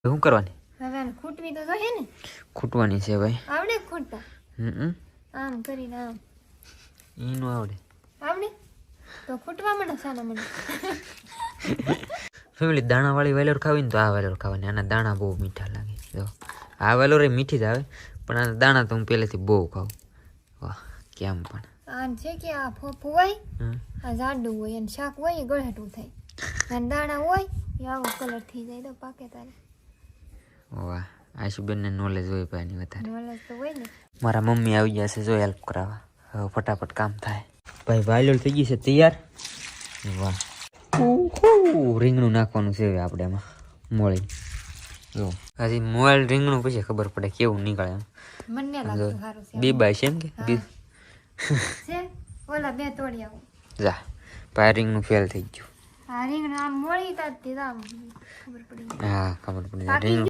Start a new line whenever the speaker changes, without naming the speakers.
શું કરવાની?
હવે આને ખૂટવી તો જોઈએ ને.
ખૂટવાની છે ભાઈ.
આવડે ખૂટતા? આમ કરીને આમ.
ઈ નો આવડે.
આવડે તો ખૂટવા મને સાના મને.
ફેમિલી દાણાવાળી વેલોર ખાવી ને તો આ વેલોર ખાવાની. આના દાણા બહુ મીઠા લાગે. જો આ વેલોર એ મીઠી જ આવે પણ આના દાણા તો હું પહેલેથી બહુ ખાઉં. વાહ કેમ પણ
આન છે કે આ ફોફું હોય આ જાડું હોય અને શાક હોય એ ગળેટું થાય અને દાણા હોય એ આવો કલર થઈ જાય તો પાકે તારે.
વાહ આશુબેનને નોલેજ હોય ભાઈની વધારે.
નોલેજ તો હોય ને.
મારા મમ્મી આવી ગયા છે જો હેલ્પ કરાવવા. હવે ફટાફટ કામ થાય. ભાઈ વાલોર થઈ ગઈ છે તૈયાર. વાહ રીંગણું નાખવાનું છે હવે આપણે એમાં મોળી. જો હજી મોળ રીંગણું પછી ખબર પડે કેવું નીકળે એમ.
મને લાગતું સારું છે.
બીબાઈ છે એમ કે
છે ઓલા બે તોડી આવું.
જા ભાઈ રીંગણું ફેલ થઈ ગયું.
આ રીંગણ આમ મોળી તાતી આમ ખબર પડી.
હા ખબર પડી.